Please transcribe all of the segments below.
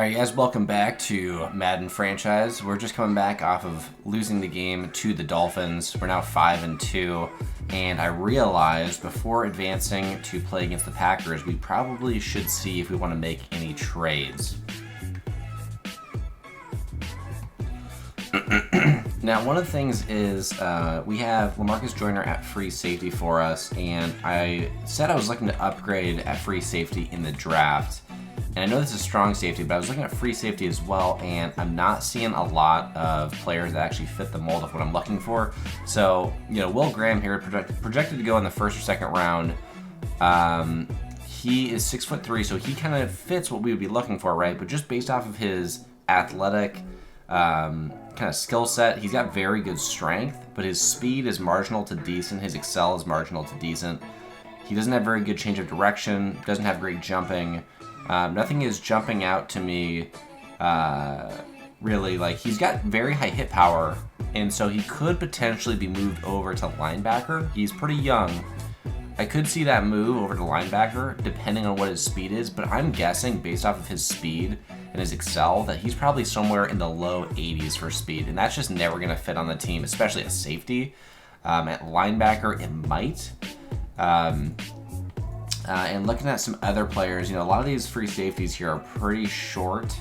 Alright guys, welcome back to Madden Franchise. We're just coming back off of losing the game to the Dolphins. We're now 5-2, and I realized before advancing to play against the Packers, we probably should see if we want to make any trades. Now, one of the things is we have Lamarcus Joyner at free safety for us, and I said I was looking to upgrade at free safety in the draft. And I know this is strong safety, but I was looking at free safety as well, and I'm not seeing a lot of players that actually fit the mold of what I'm looking for. So, Will Graham here, projected to go in the first or second round. He is 6'3", so he kind of fits what we would be looking for, right? But just based off of his athletic kind of skill set, he's got very good strength, but his speed is marginal to decent. His excel is marginal to decent. He doesn't have very good change of direction, doesn't have great jumping. Nothing is jumping out to me, really. Like, he's got very high hit power, and so he could potentially be moved over to linebacker. He's pretty young. I could see that move over to linebacker, depending on what his speed is, but I'm guessing, based off of his speed and his excel, that he's probably somewhere in the low 80s for speed, and that's just never going to fit on the team, especially at safety. At linebacker, it might. And looking at some other players, a lot of these free safeties here are pretty short.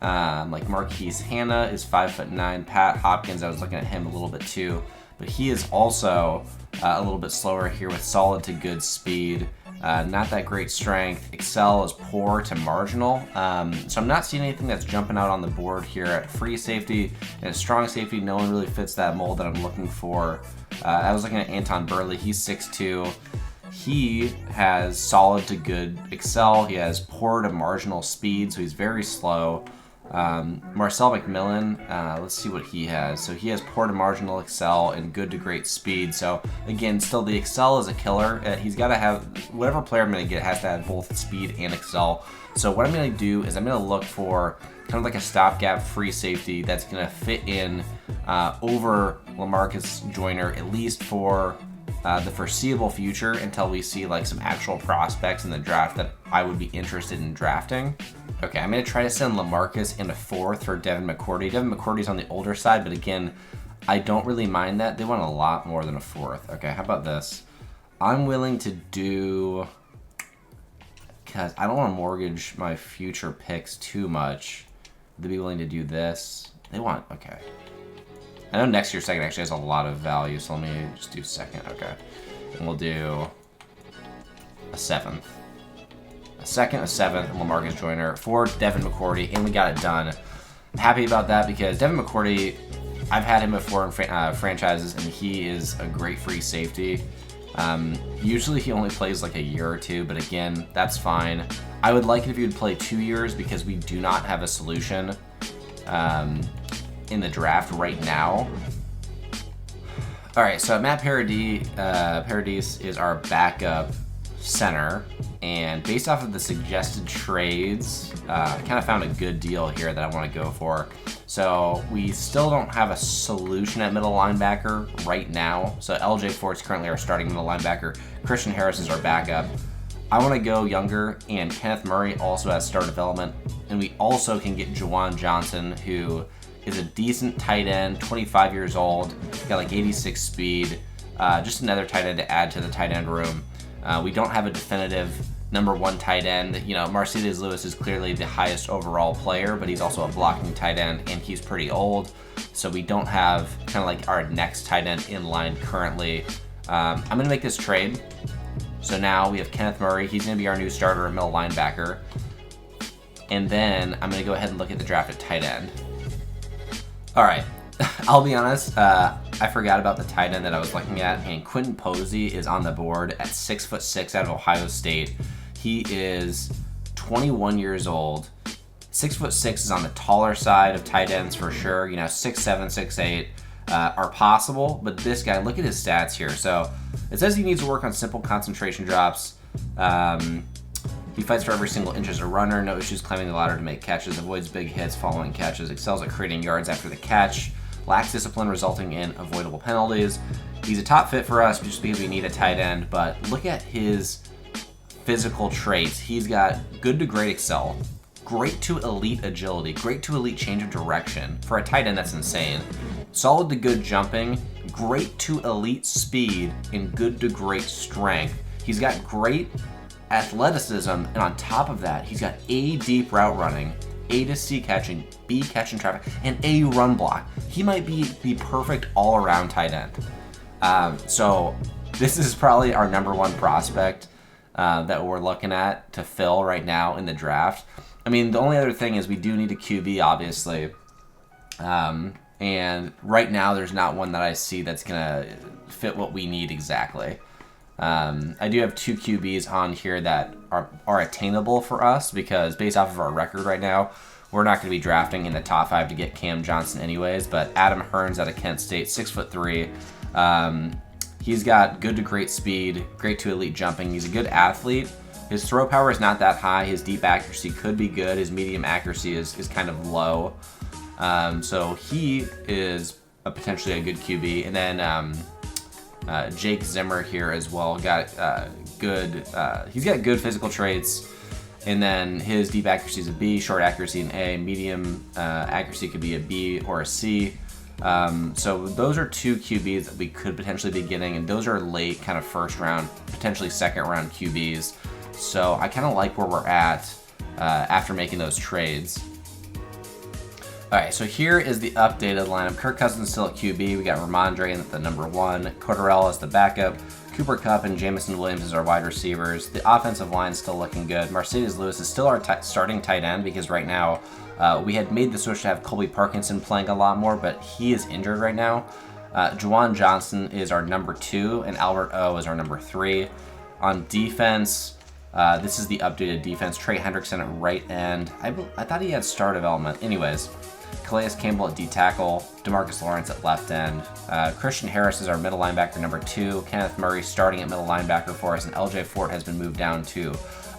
Like Marquise Hanna is 5'9". Pat Hopkins, I was looking at him a little bit too, but he is also a little bit slower here with solid to good speed. Not that great strength. Excel is poor to marginal. So I'm not seeing anything that's jumping out on the board here at free safety. And at strong safety, no one really fits that mold that I'm looking for. I was looking at Anton Burley. He's 6'2". He has solid to good excel. He has poor to marginal speed, so he's very slow. Marcel McMillan, let's see what he has. So he has poor to marginal excel and good to great speed. So again, still the excel is a killer. He's got to have, whatever player I'm going to get has to have both speed and excel. So what I'm going to do is I'm going to look for kind of like a stopgap free safety that's going to fit in over Lamarcus Joyner, at least for the foreseeable future, until we see like some actual prospects in the draft that I would be interested in drafting. Okay, I'm going to try to send Lamarcus in a fourth for Devin McCourty. Devin McCourty's on the older side, but again, I don't really mind that. They want a lot more than a fourth. Okay, how about this? I'm willing to do, because I don't want to mortgage my future picks too much. They'd be willing to do this. They want, okay. I know next year's second actually has a lot of value, so let me just do second. Okay. And we'll do a seventh. A second, a seventh, and Lamarcus Joyner for Devin McCourty, and we got it done. I'm happy about that because Devin McCourty, I've had him before in franchises, and he is a great free safety. Usually he only plays like a year or two, but again, that's fine. I would like it if he would play 2 years because we do not have a solution in the draft right now. All right, so Matt Paradis is our backup center, and based off of the suggested trades, I kind of found a good deal here that I want to go for. So we still don't have a solution at middle linebacker right now. So LJ Fort's currently our starting middle linebacker. Christian Harris is our backup. I want to go younger, and Kenneth Murray also has star development, and we also can get Juwan Johnson, who is a decent tight end, 25 years old, got like 86 speed, just another tight end to add to the tight end room. We don't have a definitive number one tight end. Marcedes Lewis is clearly the highest overall player, but he's also a blocking tight end, and he's pretty old. So we don't have kind of like our next tight end in line currently. I'm going to make this trade. So now we have Kenneth Murray. He's going to be our new starter at middle linebacker. And then I'm going to go ahead and look at the draft at tight end. All right, I'll be honest, I forgot about the tight end that I was looking at, and Quentin Posey is on the board at 6'6" out of Ohio State. He is 21 years old. 6'6" is on the taller side of tight ends for sure. 6'7", 6'8" are possible, but this guy, look at his stats here. So it says he needs to work on simple concentration drops. He fights for every single inch as a runner, no issues climbing the ladder to make catches, avoids big hits following catches, excels at creating yards after the catch, lacks discipline resulting in avoidable penalties. He's a top fit for us just because we need a tight end, but look at his physical traits. He's got good to great excel. great to elite agility, great to elite change of direction. For a tight end, that's insane. Solid to good jumping, great to elite speed, and good to great strength. He's got great athleticism, and on top of that, he's got A, deep route running, A to C catching, B, catching traffic, and A, run block. He might be the perfect all-around tight end. So this is probably our number one prospect that we're looking at to fill right now in the draft. I mean, the only other thing is we do need a QB, obviously. And right now, there's not one that I see that's going to fit what we need exactly. I do have 2 QBs on here that are attainable for us because based off of our record right now, we're not going to be drafting in the top 5 to get Cam Johnson anyways. But Adam Hearns out of Kent State, 6'3". He's got good to great speed, great to elite jumping. He's a good athlete. His throw power is not that high. His deep accuracy could be good. His medium accuracy is kind of low. So he is potentially a good QB. And then Jake Zimmer here as well got he's got good physical traits. And then his deep accuracy is a B, short accuracy an A, medium accuracy could be a B or a C. So those are 2 QBs that we could potentially be getting, and those are late kind of first round, potentially second round QBs. So I kind of like where we're at after making those trades. All right, so here is the updated lineup. Kirk Cousins still at QB. We got Ramondre at the number 1, Cordarrelle as the backup, Cooper Kupp and Jameson Williams as our wide receivers. The offensive line is still looking good. Marcedes Lewis is still our starting tight end because right now we had made the switch to have Colby Parkinson playing a lot more, but he is injured right now. Juwan Johnson is our number 2, and Albert O is our number 3. On defense, this is the updated defense. Trey Hendrickson at right end. I thought he had star development. Anyways, Calais Campbell at D tackle, DeMarcus Lawrence at left end. Christian Harris is our middle linebacker number 2. Kenneth Murray starting at middle linebacker for us, and LJ Fort has been moved down to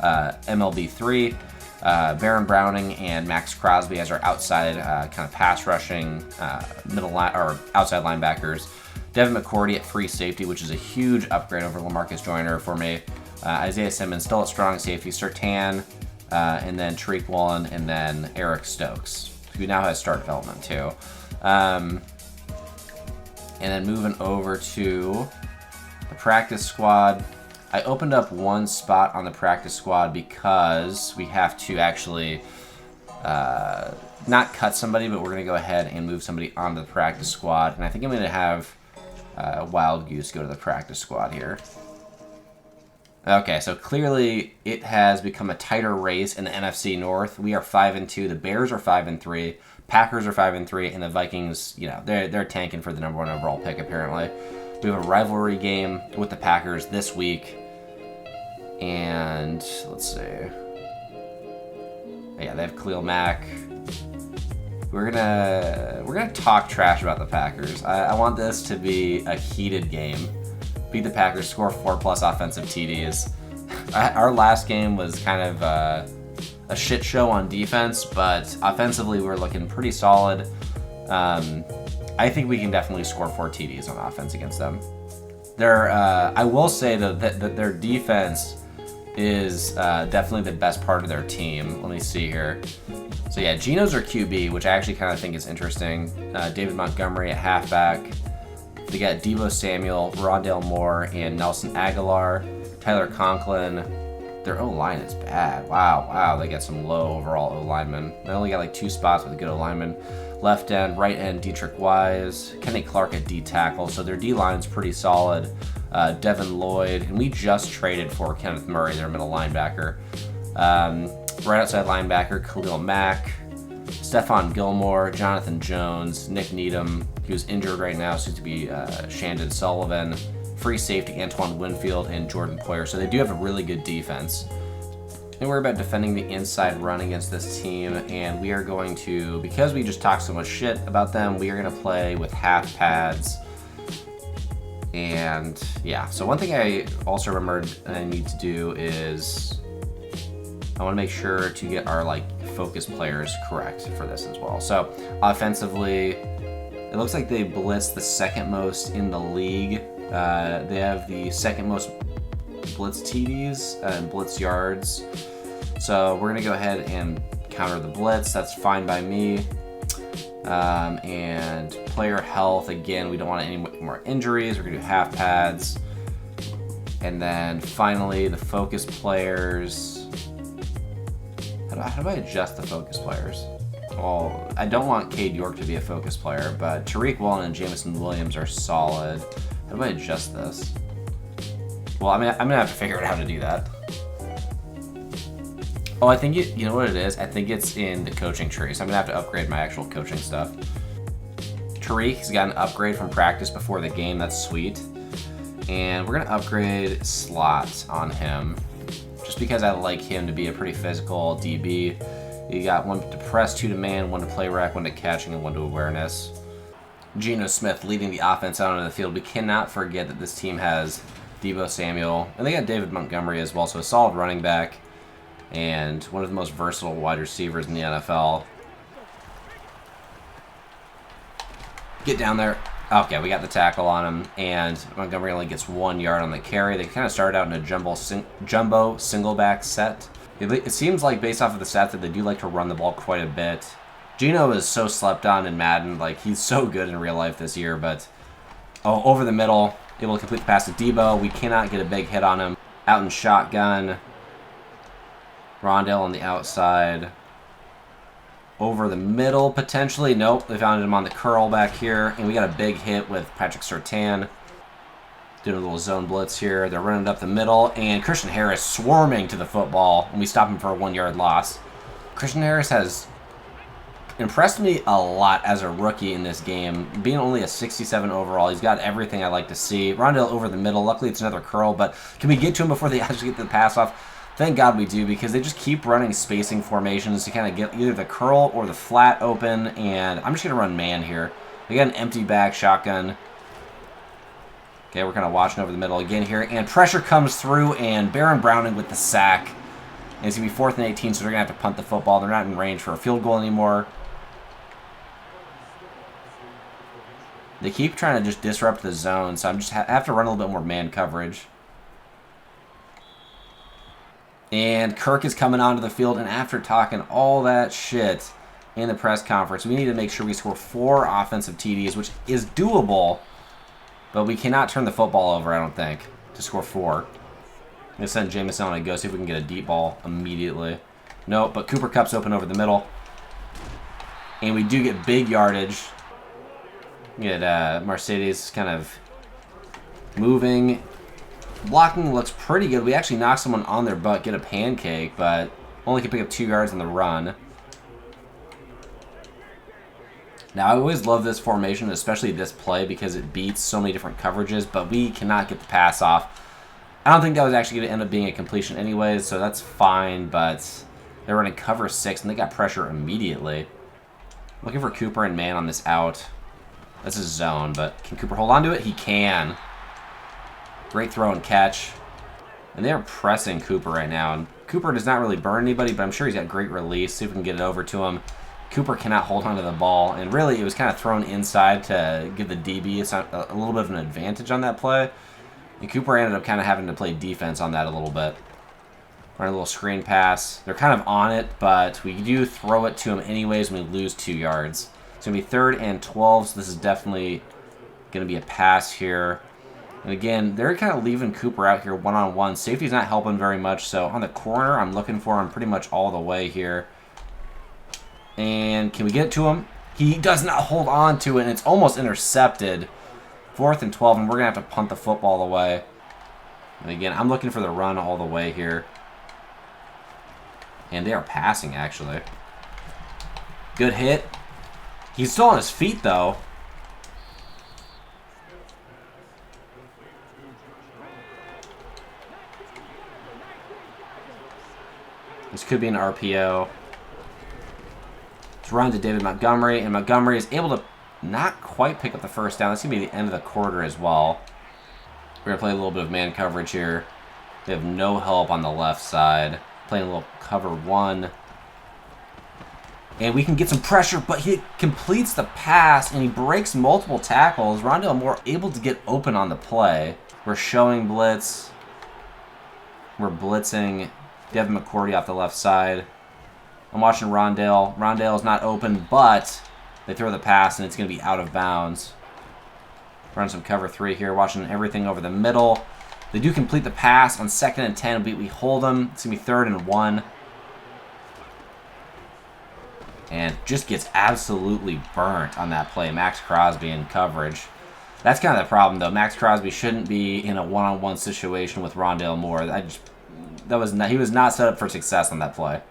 MLB 3. Baron Browning and Max Crosby as our outside kind of pass rushing middle line or outside linebackers. Devin McCourty at free safety, which is a huge upgrade over Lamarcus Joyner for me. Isaiah Simmons still at strong safety. Surtain, and then Tariq Woolen, and then Eric Stokes, who now has start development too. And then moving over to the practice squad. I opened up one spot on the practice squad because we have to actually not cut somebody, but we're going to go ahead and move somebody onto the practice squad. And I think I'm going to have Wild Goose go to the practice squad here. Okay, so clearly it has become a tighter race in the NFC North. We are 5-2. The Bears are 5-3. Packers are 5-3, and the Vikings, you know, they're tanking for the number 1 overall pick apparently. We have a rivalry game with the Packers this week, and let's see. Yeah, they have Khalil Mack. We're gonna talk trash about the Packers. I want this to be a heated game. Beat the Packers, score 4+ offensive TDs. Our last game was kind of a shit show on defense, but offensively we're looking pretty solid. I think we can definitely score 4 TDs on offense against them. I will say though that their defense is definitely the best part of their team. Let me see here. So yeah, Geno's our QB, which I actually kind of think is interesting. David Montgomery at halfback. They got Deebo Samuel, Rondale Moore, and Nelson Aguilar. Tyler Conklin. Their O-line is bad. Wow. They got some low overall O-linemen. They only got like 2 spots with a good O-lineman. Left end, right end, Dietrich Wise. Kenny Clark at D tackle. So their D-line's pretty solid. Devin Lloyd. And we just traded for Kenneth Murray, their middle linebacker. Right outside linebacker, Khalil Mack. Stephon Gilmore, Jonathan Jones, Nick Needham, who's injured right now, seems to be Shandon Sullivan, free safety Antoine Winfield, and Jordan Poyer. So they do have a really good defense. And we're about defending the inside run against this team, and we are going to, because we just talked so much shit about them, we are going to play with half pads. And yeah, so one thing I also remembered I need to do is I want to make sure to get our focus players correct for this as well. So offensively, it looks like they blitz the second most in the league. They have the second most blitz TDs and blitz yards. So we're going to go ahead and counter the blitz. That's fine by me. And player health, again, we don't want any more injuries. We're going to do half pads. And then finally, the focus players. How do I adjust the focus players? Well, I don't want Cade York to be a focus player, but Tariq Woolen and Jameson Williams are solid. How do I adjust this? Well, I'm gonna have to figure out how to do that. Oh, I think you know what it is? I think it's in the coaching tree, so I'm gonna have to upgrade my actual coaching stuff. Tariq has got an upgrade from practice before the game. That's sweet. And we're gonna upgrade slots on him, just because I like him to be a pretty physical DB. You got 1 to press, 2 to man, 1 to play rec, 1 to catching, and 1 to awareness. Geno Smith leading the offense out onto the field. We cannot forget that this team has Deebo Samuel, and they got David Montgomery as well, so a solid running back and one of the most versatile wide receivers in the NFL. Get down there. Okay, we got the tackle on him, and Montgomery only gets 1 yard on the carry. They kind of started out in a jumbo single back set. It seems like, based off of the stats, that they do like to run the ball quite a bit. Geno is so slept on in Madden. Like, he's so good in real life this year, but over the middle, able to complete the pass to Deebo. We cannot get a big hit on him. Out in shotgun. Rondale on the outside. Over the middle, potentially. Nope, they found him on the curl back here. And we got a big hit with Patrick Surtain. Doing a little zone blitz here. They're running it up the middle. And Christian Harris swarming to the football. And we stop him for a 1-yard loss. Christian Harris has impressed me a lot as a rookie in this game. Being only a 67 overall, he's got everything I like to see. Rondale over the middle. Luckily, it's another curl. But can we get to him before they actually get the pass off? Thank God we do, because they just keep running spacing formations to kind of get either the curl or the flat open, and I'm just going to run man here. We got an empty back shotgun. Okay, we're kind of watching over the middle again here, and pressure comes through, and Baron Browning with the sack. And it's going to be 4th and 18, so they're going to have to punt the football. They're not in range for a field goal anymore. They keep trying to just disrupt the zone, so I'm just have to run a little bit more man coverage. And Kirk is coming onto the field, and after talking all that shit in the press conference, we need to make sure we score 4 offensive TDs, which is doable, but we cannot turn the football over, I don't think, to score 4. I'm going to send Jameson on a go, see if we can get a deep ball immediately. Nope, but Cooper Kupp's open over the middle. And we do get big yardage. Get Mercedes kind of moving. Blocking looks pretty good. We actually knock someone on their butt, get a pancake, but only can pick up 2 yards on the run. Now, I always love this formation, especially this play, because it beats so many different coverages, but we cannot get the pass off. I don't think that was actually going to end up being a completion anyways, so that's fine, but they're running cover 6, and they got pressure immediately. Looking for Cooper and man on this out. That's his zone, but can Cooper hold on to it? He can. Great throw and catch. And they're pressing Cooper right now. And Cooper does not really burn anybody, but I'm sure he's got great release. See if we can get it over to him. Cooper cannot hold onto the ball. And really, it was kind of thrown inside to give the DB a little bit of an advantage on that play. And Cooper ended up kind of having to play defense on that a little bit. Run a little screen pass. They're kind of on it, but we do throw it to him anyways when we lose 2 yards. It's going to be 3rd and 12, so this is definitely going to be a pass here. And again, they're kind of leaving Cooper out here one-on-one. Safety's not helping very much, so on the corner, I'm looking for him pretty much all the way here. And can we get it to him? He does not hold on to it, and it's almost intercepted. 4th and 12, and we're going to have to punt the football away. And again, I'm looking for the run all the way here. And they are passing, actually. Good hit. He's still on his feet, though. This could be an RPO. It's run to David Montgomery, and Montgomery is able to not quite pick up the first down. That's going to be the end of the quarter as well. We're going to play a little bit of man coverage here. They have no help on the left side. Playing a little cover 1. And we can get some pressure, but he completes the pass, and he breaks multiple tackles. Rondale Moore able to get open on the play. We're showing blitz. We're blitzing Devin McCourty off the left side. I'm watching Rondale. Rondale is not open, but they throw the pass, and it's going to be out of bounds. Run some cover 3 here, watching everything over the middle. They do complete the pass on 2nd and 10. We hold them. It's going to be 3rd and 1. And just gets absolutely burnt on that play. Max Crosby in coverage. That's kind of the problem, though. Max Crosby shouldn't be in a one-on-one situation with Rondale Moore. He was not set up for success on that play.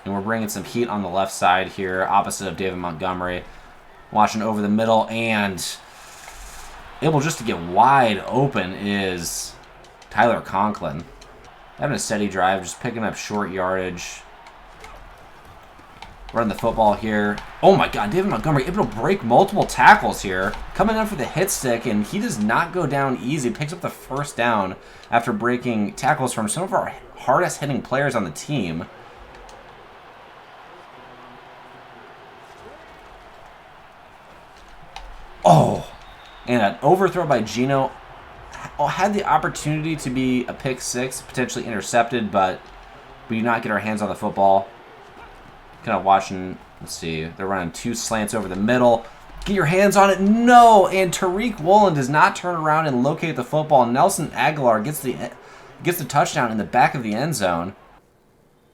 And we're bringing some heat on the left side here, opposite of David Montgomery. Watching over the middle, and able just to get wide open is Tyler Conklin. Having a steady drive, just picking up short yardage. Running the football here. Oh my god, David Montgomery able to break multiple tackles here. Coming in for the hit stick, and he does not go down easy. Picks up the 1st down after breaking tackles from some of our hardest hitting players on the team. Oh, and an overthrow by Geno. Had the opportunity to be a pick 6, potentially intercepted, but we do not get our hands on the football. Kind of watching, let's see, they're running 2 slants over the middle. Get your hands on it. No, and Tariq Woolen does not turn around and locate the football. Nelson Aguilar gets the touchdown in the back of the end zone.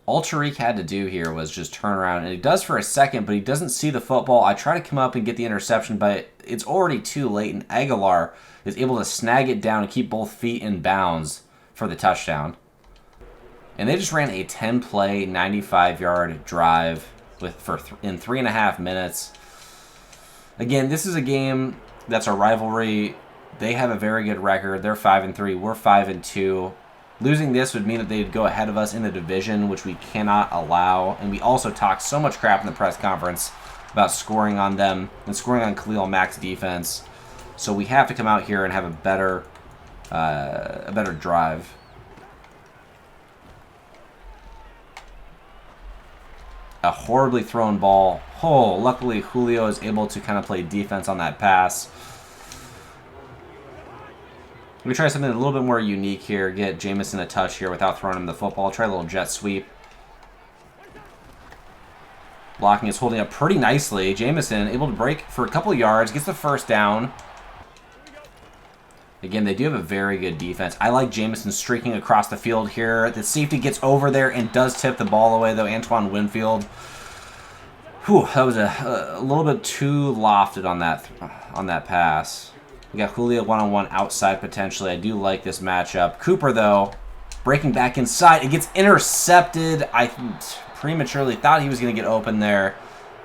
All Tariq had to do here was just turn around, and he does for a second, but he doesn't see the football. I try to come up and get the interception, but it's already too late, and Aguilar is able to snag it down and keep both feet in bounds for the touchdown. And they just ran a 10-play, 95-yard drive in 3.5 minutes. Again, this is a game that's a rivalry. They have a very good record. They're 5-3. We're 5-2. Losing this would mean that they'd go ahead of us in the division, which we cannot allow. And we also talked so much crap in the press conference about scoring on them and scoring on Khalil Mack's defense. So we have to come out here and have a better drive. A horribly thrown ball. Oh, luckily Julio is able to kind of play defense on that pass. We try something a little bit more unique here. Get Jamison a touch here without throwing him the football. Try a little jet sweep. Blocking is holding up pretty nicely. Jamison able to break for a couple yards. Gets the 1st down. Again, they do have a very good defense. I like Jamison streaking across the field here. The safety gets over there and does tip the ball away, though. Antoine Winfield. Whew, that was a little bit too lofted on that pass. We got Julio one-on-one outside potentially. I do like this matchup. Cooper, though, breaking back inside. It gets intercepted. I prematurely thought he was going to get open there,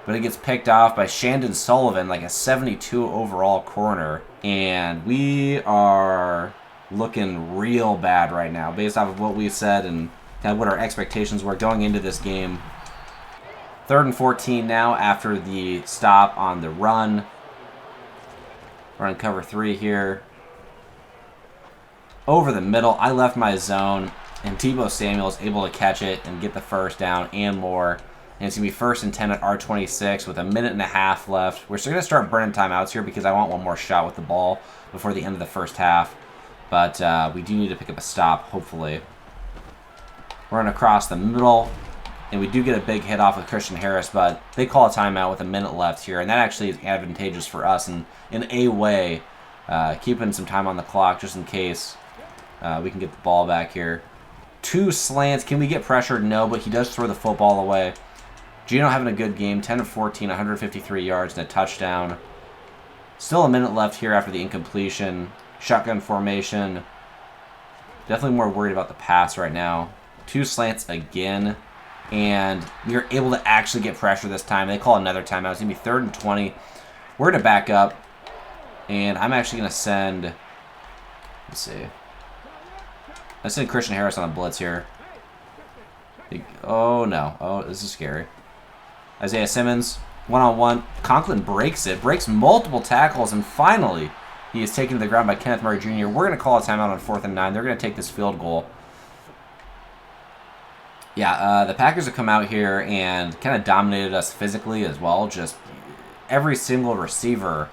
but it gets picked off by Shandon Sullivan, like a 72 overall corner. And we are looking real bad right now based off of what we said and kind of what our expectations were going into this game. 3rd and 14 now after the stop on the run. We're on cover 3 here. Over the middle, I left my zone, and Deebo Samuel is able to catch it and get the 1st down and more. And it's going to be 1st and 10 at R26 with a 1.5 minutes left. We're still going to start burning timeouts here because I want one more shot with the ball before the end of the 1st half. But we do need to pick up a stop, hopefully. We're running across the middle, and we do get a big hit off with Christian Harris, but they call a timeout with a minute left here, and that actually is advantageous for us in a way, keeping some time on the clock just in case we can get the ball back here. 2 slants. Can we get pressured? No, but he does throw the football away. Geno having a good game, 10 of 14, 153 yards and a touchdown. Still a minute left here after the incompletion. Shotgun formation. Definitely more worried about the pass right now. 2 slants again. And we are able to actually get pressure this time. They call another timeout. It's going to be 3rd and 20. We're going to back up. And I'm actually going to send... Let's see. Let's send Christian Harris on a blitz here. Oh, no. Oh, this is scary. Isaiah Simmons, one-on-one. Conklin breaks it. Breaks multiple tackles. And finally, he is taken to the ground by Kenneth Murray Jr. We're going to call a timeout on 4th and 9. They're going to take this field goal. Yeah, the Packers have come out here and kind of dominated us physically as well. Just every single receiver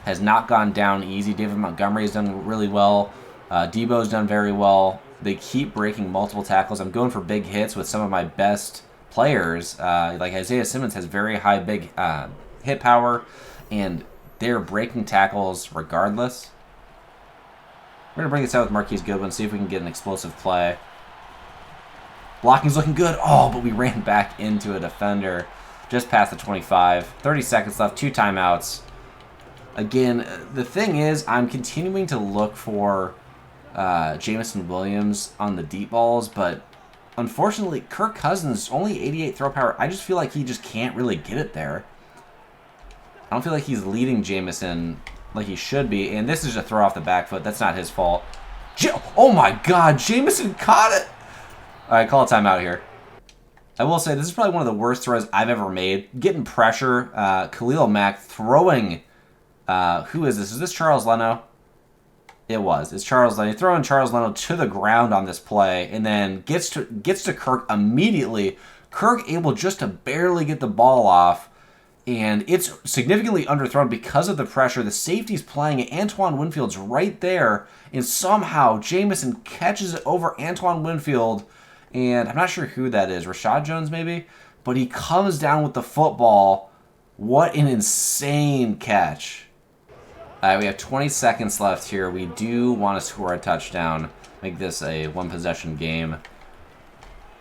has not gone down easy. David Montgomery has done really well. Deebo's done very well. They keep breaking multiple tackles. I'm going for big hits with some of my best players. Like Isaiah Simmons has very high, big hit power, and they're breaking tackles regardless. We're going to bring this out with Marquise Goodwin, see if we can get an explosive play. Blocking's looking good. Oh, but we ran back into a defender just past the 25. 30 seconds left, 2 timeouts. Again, the thing is, I'm continuing to look for Jameson Williams on the deep balls, but unfortunately, Kirk Cousins, only 88 throw power. I just feel like he just can't really get it there. I don't feel like he's leading Jameson like he should be, and this is just a throw off the back foot. That's not his fault. Oh my God, Jameson caught it! All right, call a timeout here. I will say, this is probably one of the worst throws I've ever made. Getting pressure, Khalil Mack throwing, who is this? Is this Charles Leno? It was. It's Charles Leno. Throwing Charles Leno to the ground on this play, and then gets to Kirk immediately. Kirk able just to barely get the ball off, and it's significantly underthrown because of the pressure. The safety's playing it. Antoine Winfield's right there, and somehow Jameson catches it over Antoine Winfield, and I'm not sure who that is. Rashad Jones, maybe? But he comes down with the football. What an insane catch. All right, we have 20 seconds left here. We do want to score a touchdown. Make this a one-possession game.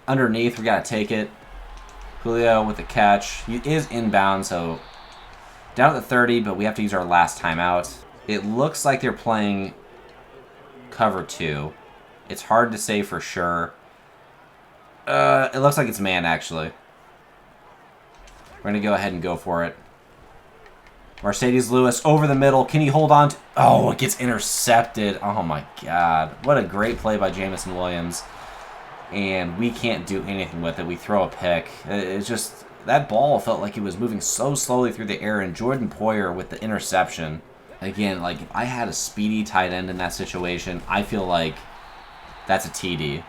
Underneath, we got to take it. Julio with the catch. He is inbound, so down at the 30, but we have to use our last timeout. It looks like they're playing cover 2. It's hard to say for sure. It looks like it's man, actually. We're going to go ahead and go for it. Mercedes Lewis over the middle. Can he hold on to... Oh, it gets intercepted. Oh, my God. What a great play by Jameson Williams. And we can't do anything with it. We throw a pick. It's just... That ball felt like it was moving so slowly through the air. And Jordan Poyer with the interception. Again, like, if I had a speedy tight end in that situation, I feel like that's a TD.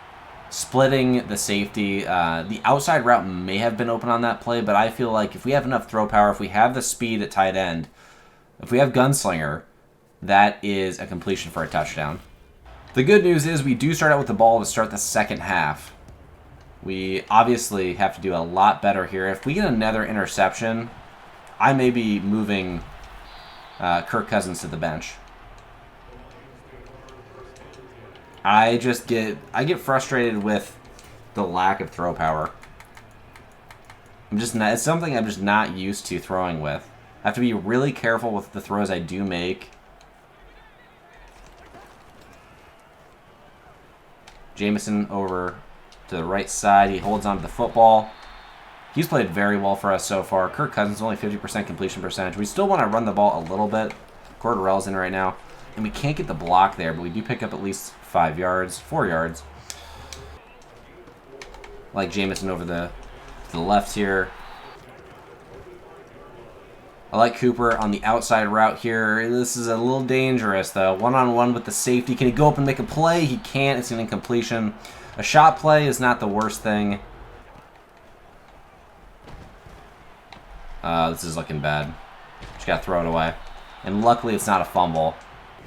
Splitting the safety. The outside route may have been open on that play, but I feel like if we have enough throw power, if we have the speed at tight end, if we have Gunslinger, that is a completion for a touchdown. The good news is we do start out with the ball to start the second half. We obviously have to do a lot better here. If we get another interception, I may be moving Kirk Cousins to the bench. I get frustrated with the lack of throw power. It's something I'm just not used to throwing with. I have to be really careful with the throws I do make. Jameson over to the right side. He holds on to the football. He's played very well for us so far. Kirk Cousins only 50% completion percentage. We still want to run the ball a little bit. Cordarrelle's in right now. And we can't get the block there, but we do pick up at least 4 yards. Like Jameson over to the left here. I like Cooper on the outside route here. This is a little dangerous, though. One-on-one with the safety. Can he go up and make a play? He can't. It's an incompletion. A shot play is not the worst thing. This is looking bad. Just got to throw it away. And luckily, it's not a fumble.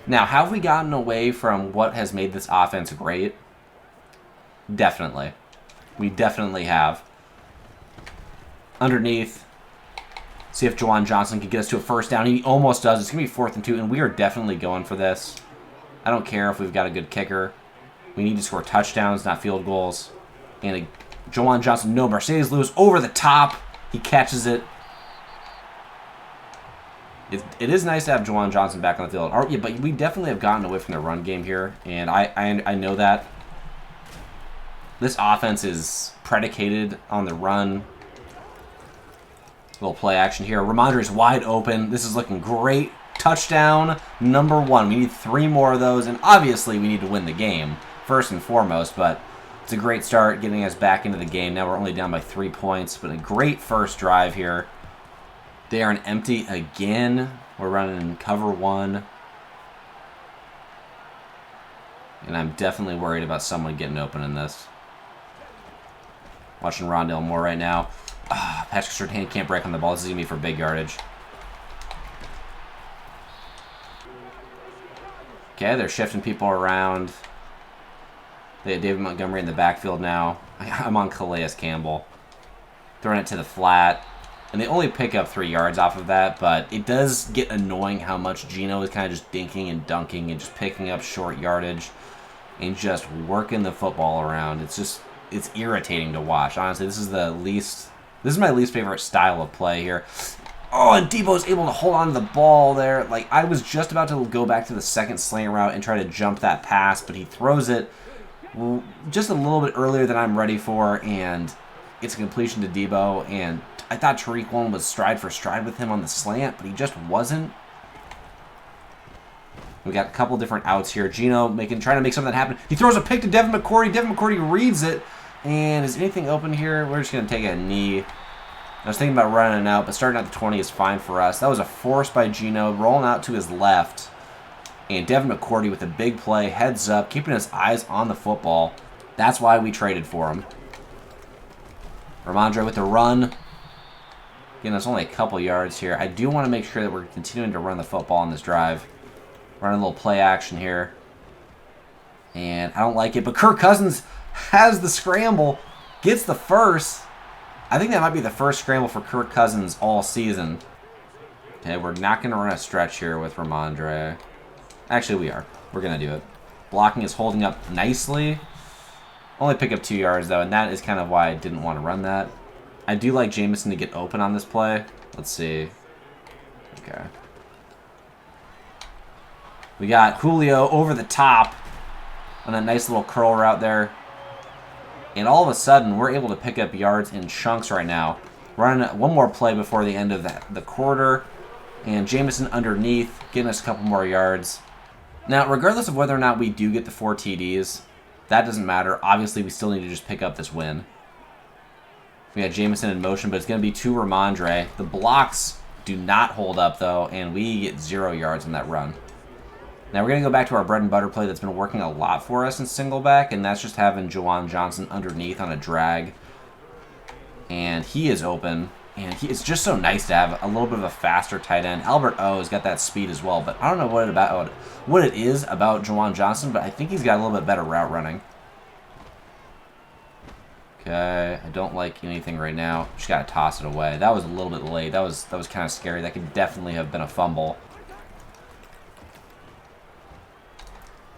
Now, have we gotten away from what has made this offense great? Definitely. We definitely have. Underneath. See if Juwan Johnson can get us to a first down. He almost does. It's going to be 4th and 2, and we are definitely going for this. I don't care if we've got a good kicker. We need to score touchdowns, not field goals. And Juwan Johnson, no. Mercedes Lewis over the top. He catches it. It is nice to have Juwan Johnson back on the field. Yeah, but we definitely have gotten away from the run game here, and I know that. This offense is predicated on the run. Little play action here. Ramondre's wide open. This is looking great. Touchdown number 1. We need 3 more of those, and obviously we need to win the game, first and foremost, but it's a great start getting us back into the game. Now we're only down by 3 points, but a great first drive here. They are an empty again. We're running cover 1. And I'm definitely worried about someone getting open in this. Watching Rondale Moore right now. Patrick Surtain can't break on the ball. This is going to be for big yardage. Okay, they're shifting people around. They have David Montgomery in the backfield now. I'm on Calais Campbell. throwing it to the flat. And they only pick up 3 yards off of that, but it does get annoying how much Geno is kind of just dinking and dunking and just picking up short yardage and just working the football around. It's irritating to watch. Honestly, this is my least favorite style of play here. Oh, and Debo's able to hold on to the ball there. Like, I was just about to go back to the second slant route and try to jump that pass, but he throws it just a little bit earlier than I'm ready for, and it's a completion to Debo, and I thought Tariq Woolen was stride for stride with him on the slant, but he just wasn't. We got a couple different outs here. Geno trying to make something happen. He throws a pick to Devin McCourty. Devin McCourty reads it. And is anything open here? We're just going to take a knee. I was thinking about running out, but starting at the 20 is fine for us. That was a force by Geno, rolling out to his left. And Devin McCourty with a big play, heads up, keeping his eyes on the football. That's why we traded for him. Rhamondre with the run. Again, that's only a couple yards here. I do want to make sure that we're continuing to run the football on this drive. Running a little play action here. And I don't like it, but Kirk Cousins has the scramble, gets the first. I think that might be the first scramble for Kirk Cousins all season. Okay, we're not going to run a stretch here with Rhamondre. Actually, we are. We're going to do it. Blocking is holding up nicely. Only pick up 2 yards, though, and that is kind of why I didn't want to run that. I do like Jameson to get open on this play. Let's see. Okay. We got Julio over the top on that nice little curl route there. And all of a sudden, we're able to pick up yards in chunks right now. Running one more play before the end of the quarter. And Jameson underneath, getting us a couple more yards. Now, regardless of whether or not we do get the 4 TDs, that doesn't matter. Obviously, we still need to just pick up this win. We got Jameson in motion, but it's going to be to Rhamondre. The blocks do not hold up, though, and we get 0 yards on that run. Now we're going to go back to our bread and butter play that's been working a lot for us in single back, and that's just having Juwan Johnson underneath on a drag. And he is open, and it's just so nice to have a little bit of a faster tight end. Albert O has got that speed as well, but I don't know what it is about Juwan Johnson, but I think he's got a little bit better route running. Okay, I don't like anything right now. Just got to toss it away. That was a little bit late. That was kind of scary. That could definitely have been a fumble.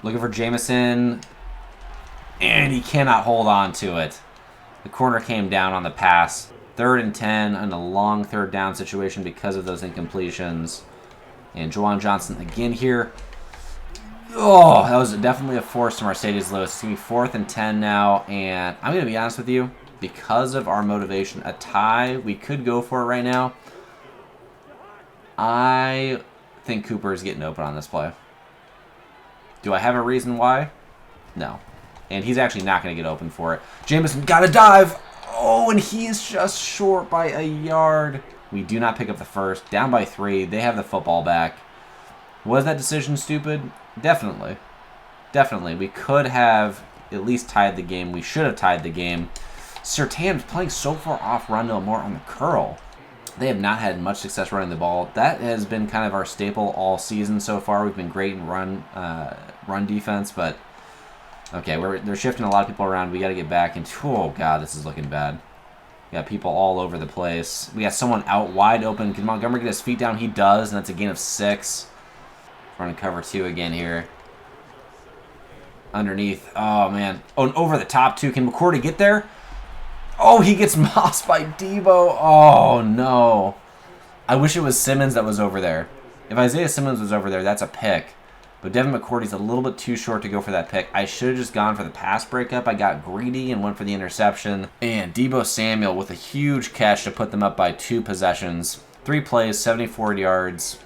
Looking for Jameson, and he cannot hold on to it. The corner came down on the pass. 3rd and 10 on a long 3rd down situation because of those incompletions. And Juwan Johnson again here. Oh, that was definitely a force to Mercedes Lewis. It's going to be 4th and 10 now, and I'm going to be honest with you. Because of our motivation, a tie, we could go for it right now. I think Cooper is getting open on this play. Do I have a reason why? No. And he's actually not going to get open for it. Jameson got to dive. Oh, and he's just short by a yard. We do not pick up the first. Down by 3. They have the football back. Was that decision stupid? Definitely. Definitely. We could have at least tied the game. We should have tied the game. Surtain's playing so far off Rondale Moore on the curl. They have not had much success running the ball. That has been kind of our staple all season so far. We've been great in run defense, but okay, they're shifting a lot of people around. We got to get back into. Oh god, this is looking bad. We got people all over the place. We got someone out wide open. Can Montgomery get his feet down? He does, and that's a gain of 6. Running cover 2 again here. Underneath. Oh man. Oh, and over the top too. Can McCourty get there? Oh, he gets mossed by Debo. Oh, no. I wish it was Simmons that was over there. If Isaiah Simmons was over there, that's a pick. But Devin McCourty's a little bit too short to go for that pick. I should have just gone for the pass breakup. I got greedy and went for the interception. And Debo Samuel with a huge catch to put them up by 2 possessions. 3 plays, 74 yards.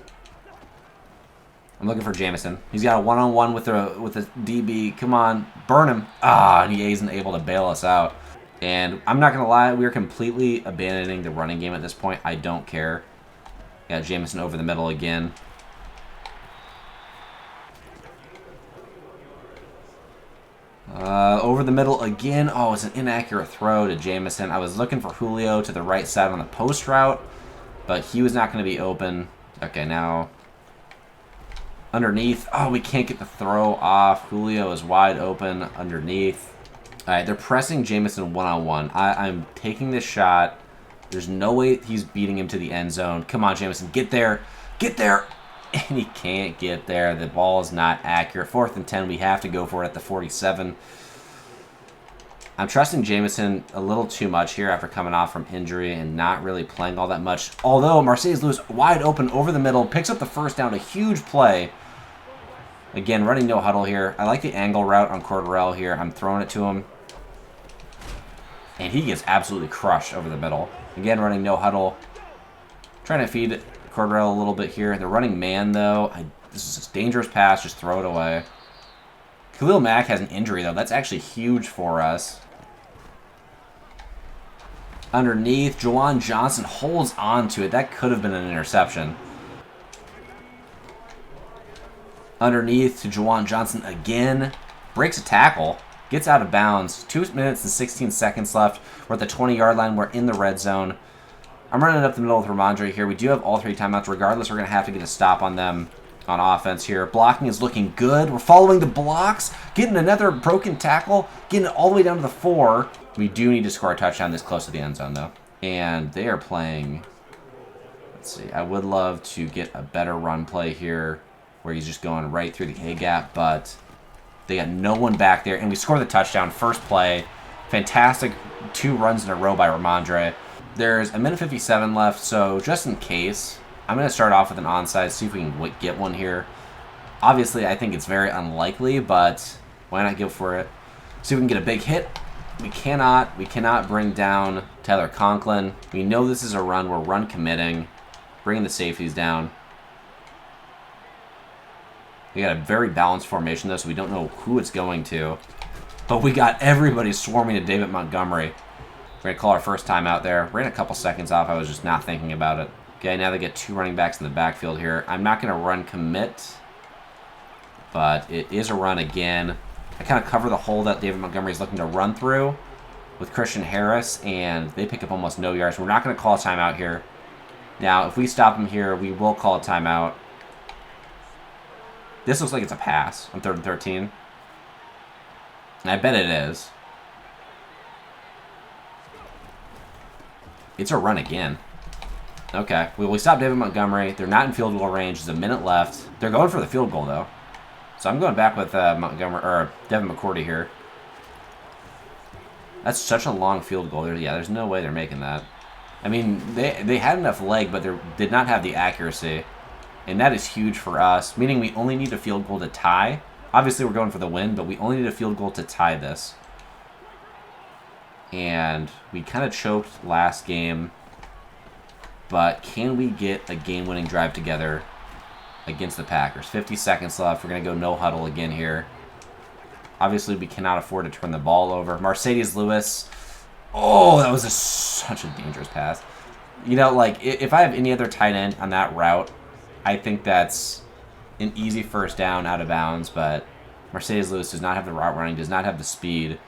I'm looking for Jameson. He's got a one-on-one with the DB. Come on, burn him. Ah, and he isn't able to bail us out. And I'm not going to lie, we're completely abandoning the running game at this point. I don't care. Got Jameson over the middle again. Over the middle again. Oh, it's an inaccurate throw to Jameson. I was looking for Julio to the right side on the post route, but he was not going to be open. Okay, now underneath. Oh, we can't get the throw off. Julio is wide open underneath. All right, they're pressing Jameson one-on-one. I'm taking this shot. There's no way he's beating him to the end zone. Come on, Jamison, get there. Get there. And he can't get there. The ball is not accurate. 4th and 10, we have to go for it at the 47. I'm trusting Jamison a little too much here after coming off from injury and not really playing all that much. Although Marcedes Lewis wide open over the middle, picks up the first down, a huge play. Again, running no huddle here. I like the angle route on Cordarrelle here. I'm throwing it to him. And he gets absolutely crushed over the middle. Again, running no huddle. Trying to feed Cordarrelle a little bit here. They're running man, though. This is a dangerous pass. Just throw it away. Khalil Mack has an injury, though. That's actually huge for us. Underneath, Juwan Johnson holds on to it. That could have been an interception. Underneath to Juwan Johnson again. Breaks a tackle. Gets out of bounds. 2 minutes and 16 seconds left. We're at the 20-yard line. We're in the red zone. I'm running up the middle with Ramondre here. We do have all 3 timeouts. Regardless, we're going to have to get a stop on them on offense here. Blocking is looking good. We're following the blocks. Getting another broken tackle. Getting it all the way down to the 4. We do need to score a touchdown this close to the end zone, though. And they are playing... Let's see. I would love to get a better run play here where he's just going right through the A-gap, but they got no one back there. And we score the touchdown. First play. Fantastic 2 runs in a row by Ramondre. There's a minute 57 left, so just in case, I'm going to start off with an onside, see if we can get one here. Obviously, I think it's very unlikely, but why not go for it? See if we can get a big hit. We cannot bring down Tyler Conklin. We know this is a run. We're run committing. Bringing the safeties down. We got a very balanced formation, though, so we don't know who it's going to. But we got everybody swarming to David Montgomery. We're going to call our first time out there. Ran a couple seconds off. I was just not thinking about it. Okay, now they get 2 running backs in the backfield here. I'm not going to run commit, but it is a run again. I kind of cover the hole that David Montgomery is looking to run through with Christian Harris, and they pick up almost no yards. We're not going to call a timeout here. Now, if we stop him here, we will call a timeout. This looks like it's a pass on 3rd and 13. And I bet it is. It's a run again. Okay. We stop David Montgomery. They're not in field goal range. There's a minute left. They're going for the field goal, though. So I'm going back with Montgomery or Devin McCourty here. That's such a long field goal. There's no way they're making that. I mean, they had enough leg, but they did not have the accuracy. And that is huge for us, meaning we only need a field goal to tie. Obviously, we're going for the win, but we only need a field goal to tie this. And we kind of choked last game. But can we get a game-winning drive together against the Packers? 50 seconds left. We're going to go no huddle again here. Obviously, we cannot afford to turn the ball over. Marcedes Lewis. Oh, that was such a dangerous pass. You know, like, if I have any other tight end on that route, I think that's an easy first down out of bounds, but Marcedes Lewis does not have the route running, does not have the speed.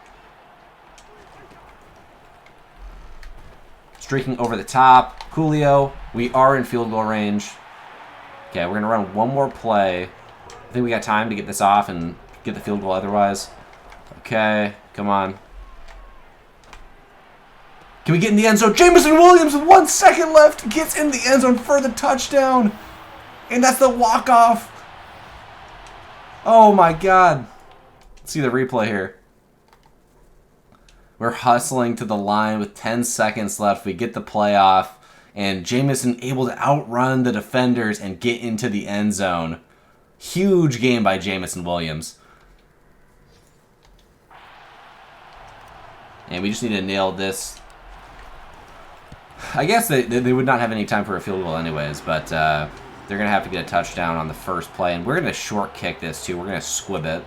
Streaking over the top. Julio, we are in field goal range. Okay, we're going to run one more play. I think we got time to get this off and get the field goal otherwise. Okay, come on. Can we get in the end zone? Jameson Williams with 1 second left gets in the end zone for the touchdown. And that's the walk-off. Oh, my God. Let's see the replay here. We're hustling to the line with 10 seconds left. We get the playoff. And Jameson able to outrun the defenders and get into the end zone. Huge game by Jameson Williams. And we just need to nail this. I guess they would not have any time for a field goal anyways, but they're going to have to get a touchdown on the first play. And we're going to short kick this too. We're going to squib it.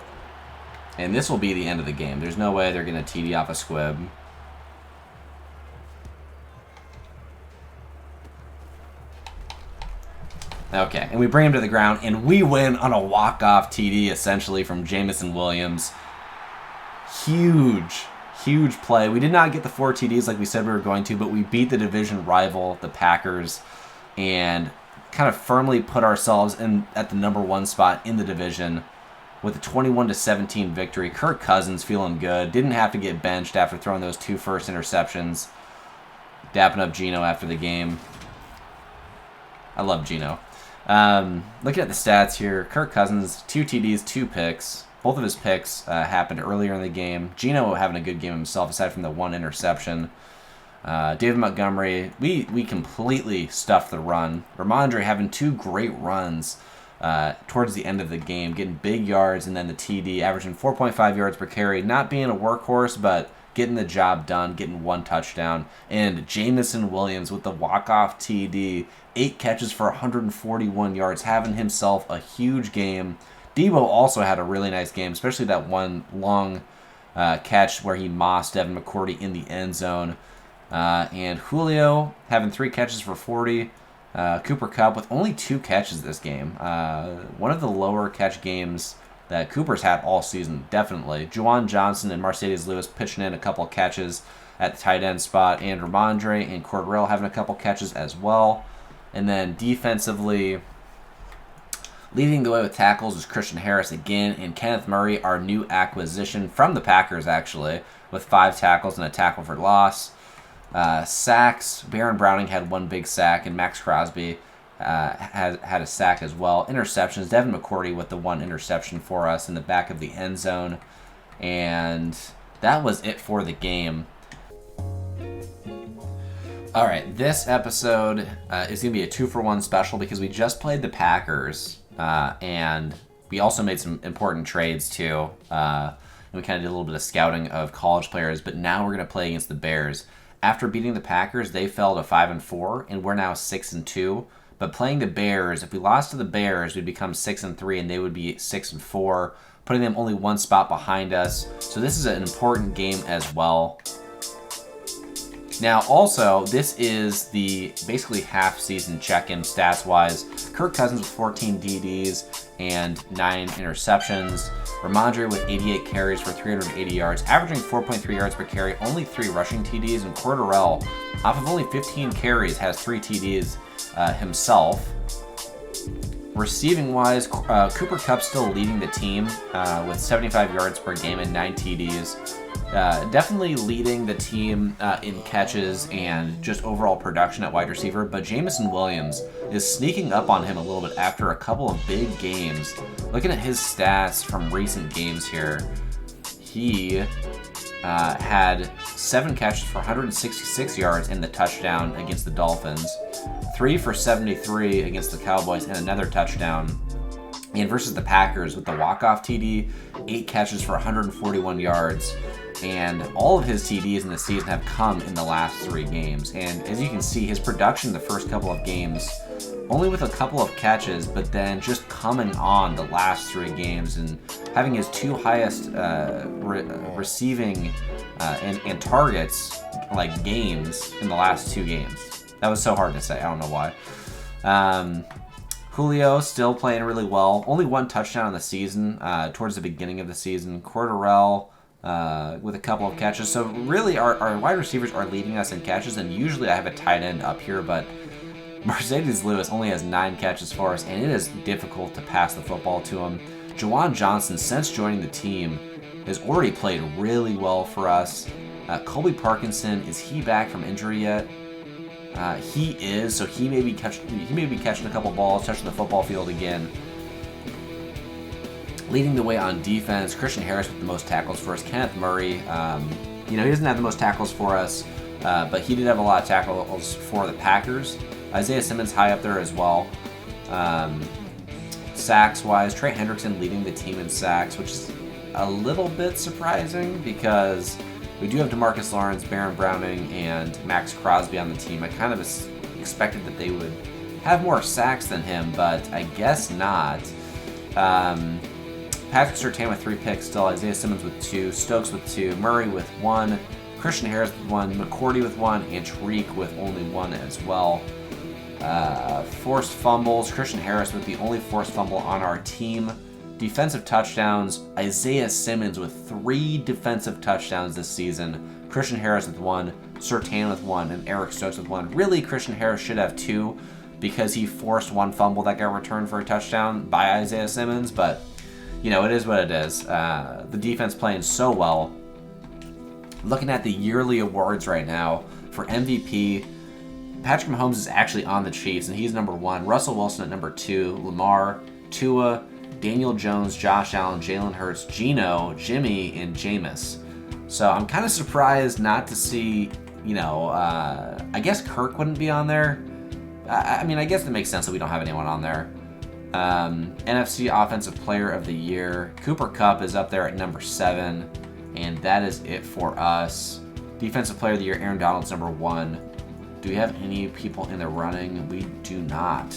And this will be the end of the game. There's no way they're going to TD off a squib. Okay, and we bring him to the ground, and we win on a walk-off TD, essentially, from Jameson Williams. Huge, huge play. We did not get the 4 TDs like we said we were going to, but we beat the division rival, the Packers, and kind of firmly put ourselves at the #1 spot in the division with a 21-17 victory. Kirk Cousins feeling good. Didn't have to get benched after throwing those 2 first interceptions. dapping up Geno after the game. I love Geno. Looking at the stats here, Kirk Cousins, 2 TDs, 2 picks. Both of his picks happened earlier in the game. Geno having a good game himself, aside from the 1 interception. David Montgomery, we completely stuffed the run. Ramondre having 2 great runs towards the end of the game, getting big yards, and then the TD, averaging 4.5 yards per carry. Not being a workhorse, but getting the job done, getting 1 touchdown. And Jameson Williams with the walk-off TD, 8 catches for 141 yards, having himself a huge game. Debo also had a really nice game, especially that one long catch where he mossed Devin McCourty in the end zone. And Julio having 3 catches for 40. Cooper Kupp with only 2 catches this game. One of the lower catch games that Cooper's had all season, definitely. Juwan Johnson and Mercedes Lewis pitching in a couple of catches at the tight end spot. And Ramondre and Cordell having a couple catches as well. And then defensively, leading the way with tackles is Christian Harris again, and Kenneth Murray, our new acquisition from the Packers, actually, with 5 tackles and a tackle for loss. Sacks, Baron Browning had 1 big sack, and Max Crosby had a sack as well. Interceptions, Devin McCourty with the 1 interception for us in the back of the end zone. And that was it for the game. All right, this episode is going to be a 2-for-1 special because we just played the Packers, and we also made some important trades too. And we kind of did a little bit of scouting of college players, but now we're going to play against the Bears. After beating the Packers, they fell to 5-4, and we're now 6-2. But playing the Bears, if we lost to the Bears, we'd become 6-3, and they would be 6-4, putting them only 1 spot behind us. So this is an important game as well. Now, also, this is the basically half-season check-in stats-wise. Kirk Cousins with 14 DDs and 9 interceptions. Ramondre with 88 carries for 380 yards, averaging 4.3 yards per carry, only 3 rushing TDs. And Cordell, off of only 15 carries, has 3 TDs himself. Receiving-wise, Cooper Kupp still leading the team with 75 yards per game and 9 TDs. Definitely leading the team in catches and just overall production at wide receiver, but Jameson Williams is sneaking up on him a little bit after a couple of big games. Looking at his stats from recent games here, he had 7 catches for 166 yards in the touchdown against the Dolphins, 3 for 73 against the Cowboys, and another touchdown. And versus the Packers with the walk-off TD, 8 catches for 141 yards. And all of his TDs in the season have come in the last 3 games. And as you can see, his production the first couple of games, only with a couple of catches, but then just coming on the last 3 games and having his 2 highest receiving and targets like games in the last 2 games. That was so hard to say. I don't know why. Julio still playing really well. Only 1 touchdown in the season towards the beginning of the season. Cordell with a couple of catches. So really our wide receivers are leading us in catches, and usually I have a tight end up here, but Mercedes Lewis only has 9 catches for us, and it is difficult to pass the football to him. Juwan Johnson, since joining the team, has already played really well for us. Colby Parkinson, is he back from injury yet? He is, so he may be catching a couple balls, touching the football field again. Leading the way on defense, Christian Harris with the most tackles for us. Kenneth Murray, he doesn't have the most tackles for us, but he did have a lot of tackles for the Packers. Isaiah Simmons high up there as well. Sacks-wise, Trey Hendrickson leading the team in sacks, which is a little bit surprising because we do have DeMarcus Lawrence, Baron Browning, and Max Crosby on the team. I kind of expected that they would have more sacks than him, but I guess not. Patrick Surtain with 3 picks still, Isaiah Simmons with 2, Stokes with 2, Murray with 1, Christian Harris with 1, McCourty with 1, and Tariq with only 1 as well. Forced fumbles, Christian Harris with the only forced fumble on our team. Defensive touchdowns, Isaiah Simmons with 3 defensive touchdowns this season. Christian Harris with 1, Surtain with 1, and Eric Stokes with 1. Really, Christian Harris should have 2 because he forced 1 fumble that got returned for a touchdown by Isaiah Simmons, but it is what it is. The defense playing so well. Looking at the yearly awards right now, For MVP, Patrick Mahomes is actually on the Chiefs, and he's number 1. Russell Wilson at number 2. Lamar, Tua, Daniel Jones, Josh Allen, Jalen Hurts, Geno, Jimmy, and Jameis. So I'm kind of surprised not to see, I guess Kirk wouldn't be on there. I mean, I guess it makes sense that we don't have anyone on there. NFC Offensive Player of the Year, Cooper Kupp is up there at number 7, and that is it for us. Defensive Player of the Year, Aaron Donald's number 1. Do we have any people in the running? We do not.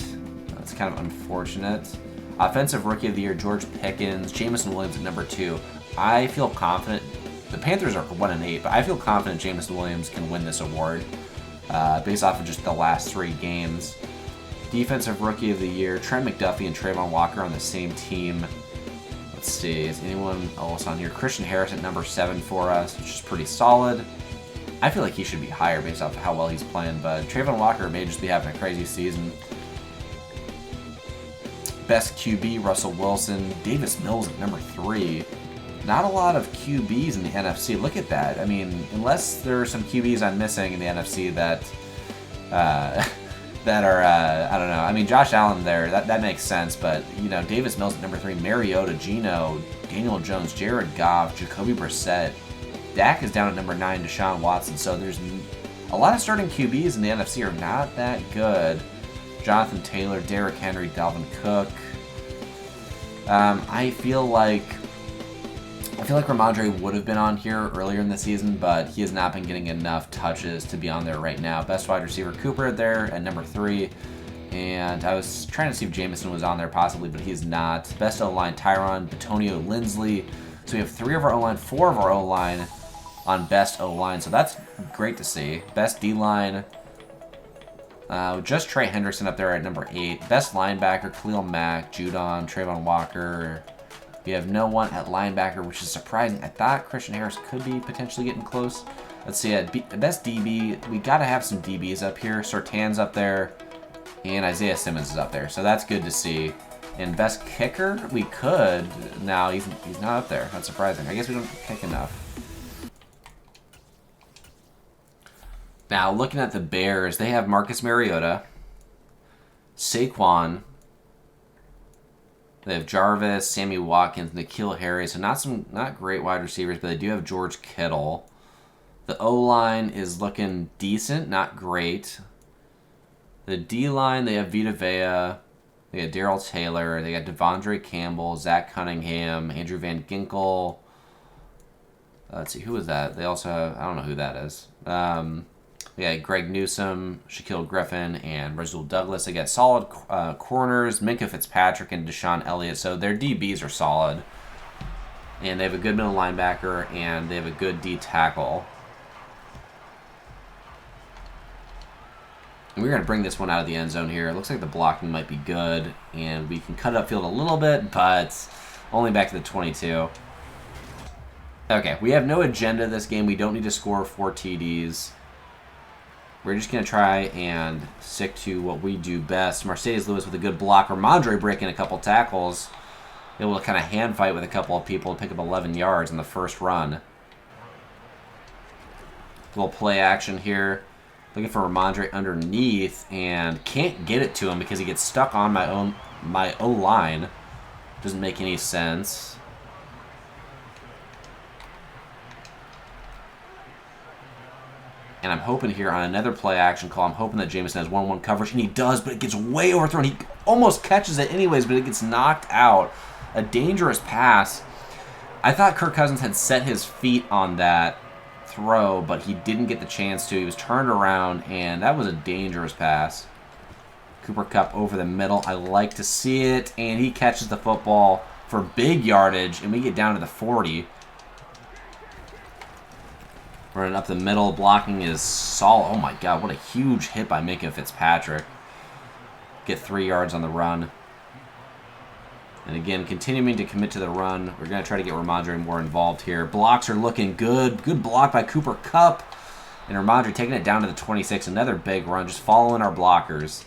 That's kind of unfortunate. Offensive Rookie of the Year, George Pickens, Jameson Williams at number 2. I feel confident. The Panthers are 1-8, but I feel confident Jameson Williams can win this award based off of just the last 3 games. Defensive Rookie of the Year, Trent McDuffie and Trayvon Walker on the same team. Let's see, is anyone else on here? Christian Harris at number 7 for us, which is pretty solid. I feel like he should be higher based off of how well he's playing, but Trayvon Walker may just be having a crazy season. Best QB, Russell Wilson. Davis Mills at number 3. Not a lot of QBs in the NFC. Look at that. I mean, unless there are some QBs I'm missing in the NFC that are, I don't know. I mean, Josh Allen there, that makes sense, but, Davis Mills at number 3, Mariota, Geno, Daniel Jones, Jared Goff, Jacoby Brissett. Dak is down at number 9, Deshaun Watson, so there's a lot of starting QBs in the NFC are not that good. Jonathan Taylor, Derrick Henry, Dalvin Cook. I feel like Ramondre would have been on here earlier in the season, but he has not been getting enough touches to be on there right now. Best wide receiver, Cooper there at number 3. And I was trying to see if Jameson was on there possibly, but he's not. Best O-line, Tyron, Antonio Lindsley. So we have 3 of our O-line, 4 of our O-line on best O-line. So that's great to see. Best D-line, just Trey Hendrickson up there at number 8. Best linebacker, Khalil Mack, Judon, Trayvon Walker. We have no one at linebacker, which is surprising. I thought Christian Harris could be potentially getting close. Let's see, at best DB, we got to have some DBs up here. Surtain's up there, and Isaiah Simmons is up there, so that's good to see. And best kicker, we could. No, he's not up there. That's surprising. I guess we don't kick enough. Now, looking at the Bears, they have Marcus Mariota, Saquon. They have Jarvis, Sammy Watkins, N'Keal Harry. So not great wide receivers, but they do have George Kittle. The O-line is looking decent, not great. The D-line, they have Vita Vea. They got Darrell Taylor. They got Devondre Campbell, Zach Cunningham, Andrew Van Ginkel. Let's see, who is that? They also have, I don't know who that is. They got Greg Newsome, Shaquille Griffin, and Rasul Douglas. They got solid corners, Minkah Fitzpatrick and Deshaun Elliott. So their DBs are solid. And they have a good middle linebacker, and they have a good D tackle. And we're going to bring this one out of the end zone here. It looks like the blocking might be good, and we can cut it upfield a little bit, but only back to the 22. Okay, we have no agenda this game. We don't need to score 4 TDs. We're just going to try and stick to what we do best. Mercedes Lewis with a good block. Ramondre breaking a couple tackles. Able to kind of hand fight with a couple of people to pick up 11 yards in the first run. Little play action here. Looking for Ramondre underneath and can't get it to him because he gets stuck on my O-line. Doesn't make any sense. And I'm hoping here on another play action call, I'm hoping that Jameson has 1-1 coverage, and he does, but it gets way overthrown. He almost catches it anyways, but it gets knocked out. A dangerous pass. I thought Kirk Cousins had set his feet on that throw, but he didn't get the chance to. He was turned around, and that was a dangerous pass. Cooper Kupp over the middle. I like to see it, and he catches the football for big yardage, and we get down to the 40. Running up the middle, blocking is solid. Oh my god, what a huge hit by Minkah Fitzpatrick. Get 3 yards on the run. And again, continuing to commit to the run. We're going to try to get Ramondre more involved here. Blocks are looking good. Good block by Cooper Kupp. And Ramondre taking it down to the 26. Another big run, just following our blockers.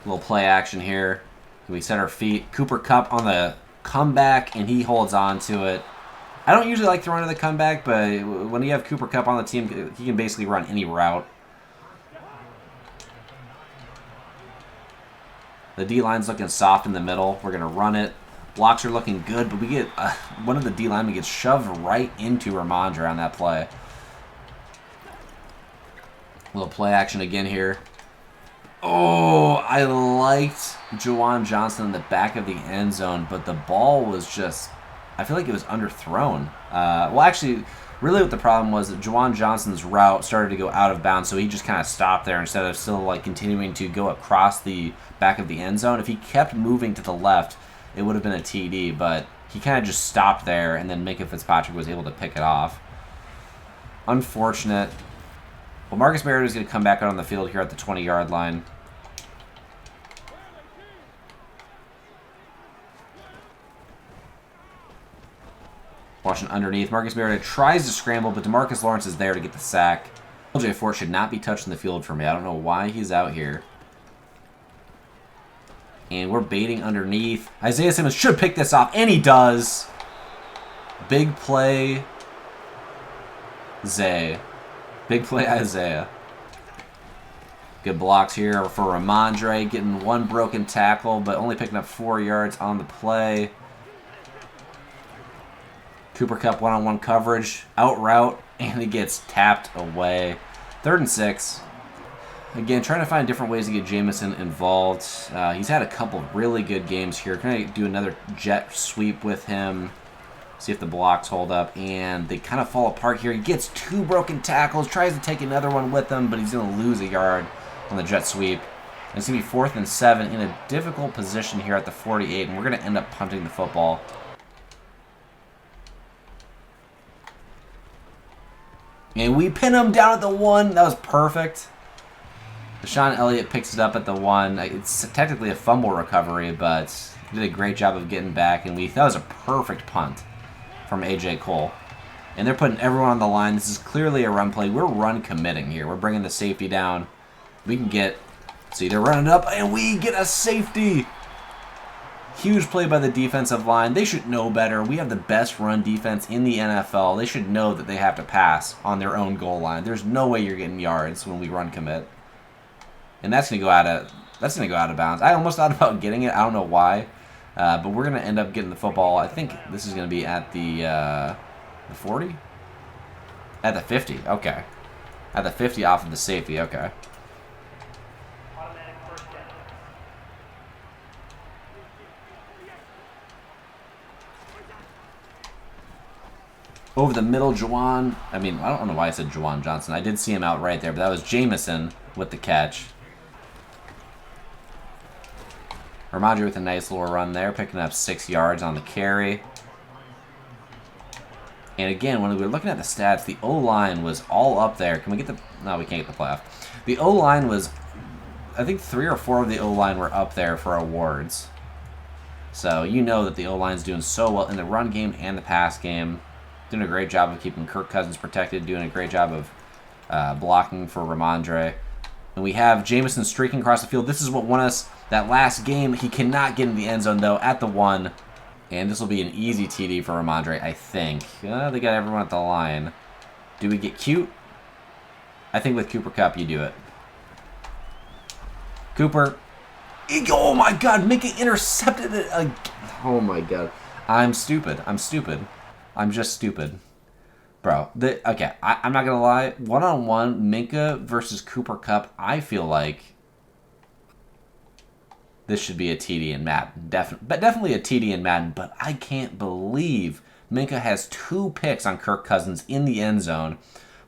Little play action here. We set our feet. Cooper Kupp on the comeback, and he holds on to it. I don't usually like throwing to the comeback, but when you have Cooper Kupp on the team, he can basically run any route. The D-line's looking soft in the middle. We're going to run it. Blocks are looking good, but we get one of the D-linemen gets shoved right into Rhamondre on that play. A little play action again here. Oh, I liked Juwan Johnson in the back of the end zone, but the ball was just, I feel like it was underthrown. Well, actually, really what the problem was that Juwan Johnson's route started to go out of bounds, so he just kind of stopped there instead of still like continuing to go across the back of the end zone. If he kept moving to the left, it would have been a TD, but he kind of just stopped there, and then Minkah Fitzpatrick was able to pick it off. Unfortunate. Well, Marcus Mariota is going to come back out on the field here at the 20-yard line. Watching underneath. Marcus Mariota tries to scramble, but DeMarcus Lawrence is there to get the sack. LJ Fort should not be touching the field for me. I don't know why he's out here. And we're baiting underneath. Isaiah Simmons should pick this off, and he does. Big play, Zay. Big play, Isaiah. Good blocks here for Rhamondre, getting one broken tackle, but only picking up 4 yards on the play. Cooper Kupp one-on-one coverage, out route, and he gets tapped away. 3rd and 6. Again, trying to find different ways to get Jameson involved. He's had a couple really good games here. Can I do another jet sweep with him? See if the blocks hold up. And they kind of fall apart here. He gets 2 broken tackles, tries to take another one with him, but he's going to lose a yard on the jet sweep. And it's going to be 4th and 7 in a difficult position here at the 48, and we're going to end up punting the football. And we pin him down at the 1. That was perfect. Deshaun Elliott picks it up at the 1. It's technically a fumble recovery, but he did a great job of getting back. And that was a perfect punt from A.J. Cole. And they're putting everyone on the line. This is clearly a run play. We're run committing here. We're bringing the safety down. We can get, see, they're running up, and we get a safety. Huge play by the defensive line. They should know better. We have the best run defense in the NFL. They should know that they have to pass on their own goal line. There's no way you're getting yards when we run commit. And that's gonna go out of bounds. I almost thought about getting it. I don't know why, but we're gonna end up getting the football. I think this is gonna be at the 40, at the 50. Okay, at the 50 off of the safety. Okay. Over the middle, Juwan. I mean, I don't know why I said Juwan Johnson. I did see him out right there, but that was Jameson with the catch. Rhamondre with a nice little run there, picking up 6 yards on the carry. And again, when we were looking at the stats, the O-line was all up there. Can we get the... No, we can't get the playoff. The O-line was... I think 3 or 4 of the O-line were up there for awards. So you know that the O-line's doing so well in the run game and the pass game. Doing a great job of keeping Kirk Cousins protected. Doing a great job of blocking for Rhamondre. And we have Jameson streaking across the field. This is what won us that last game. He cannot get in the end zone, though, at the 1. And this will be an easy TD for Rhamondre, I think. They got everyone at the line. Do we get cute? I think with Cooper Kupp, you do it. Cooper. Oh, my God. Minkah intercepted it again. Oh, my God. I'm stupid. I'm stupid. I'm just stupid. Bro, okay, I'm not going to lie. One-on-one, Minkah versus Cooper Kupp, I feel like this should be a TD in Madden. Definitely a TD in Madden, but I can't believe Minkah has 2 picks on Kirk Cousins in the end zone.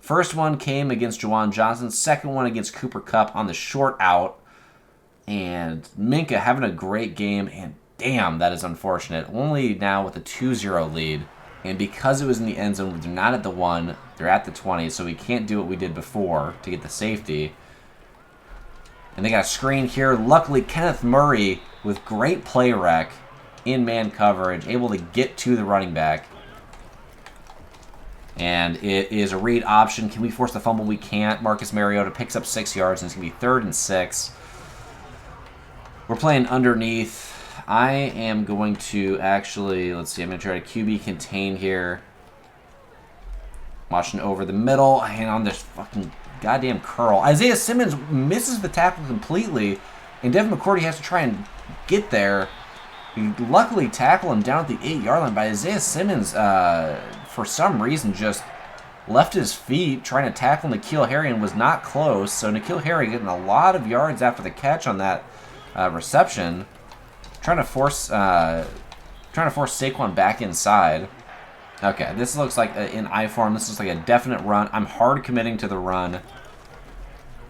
First one came against Juwan Johnson. Second one against Cooper Kupp on the short out. And Minkah having a great game, and damn, that is unfortunate. Only now with a 2-0 lead. And because it was in the end zone, they're not at the 1, they're at the 20, so we can't do what we did before to get the safety. And they got a screen here. Luckily, Kenneth Murray with great play rec in man coverage, able to get to the running back. And it is a read option. Can we force the fumble? We can't. Marcus Mariota picks up 6 yards, and it's going to be 3rd and 6. We're playing underneath. I am going to actually, let's see, I'm going to try to QB contain here. Watching over the middle, and on this fucking goddamn curl. Isaiah Simmons misses the tackle completely, and Devin McCourty has to try and get there. He luckily tackled him down at the 8-yard line, but Isaiah Simmons, for some reason, just left his feet trying to tackle N'Keal Harry and was not close. So N'Keal Harry getting a lot of yards after the catch on that reception, trying to force Saquon back inside. Okay, this looks like, in I form, this looks like a definite run. I'm hard committing to the run.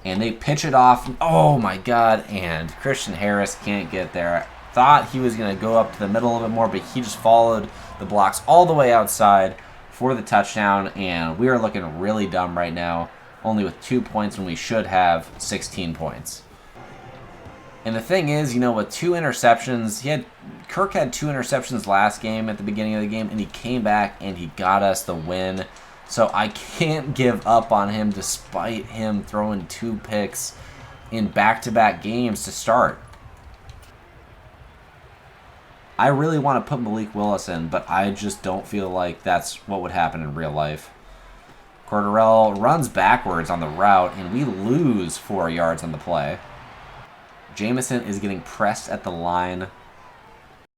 And they pitch it off. Oh, my God. And Christian Harris can't get there. I thought he was going to go up to the middle a little bit more, but he just followed the blocks all the way outside for the touchdown. And we are looking really dumb right now, only with 2 points when we should have 16 points. And the thing is, you know, with 2 interceptions, Kirk had 2 interceptions last game at the beginning of the game, and he came back and he got us the win. So I can't give up on him despite him throwing 2 picks in back-to-back games to start. I really want to put Malik Willis in, but I just don't feel like that's what would happen in real life. Cordarrelle runs backwards on the route, and we lose 4 yards on the play. Jameson is getting pressed at the line.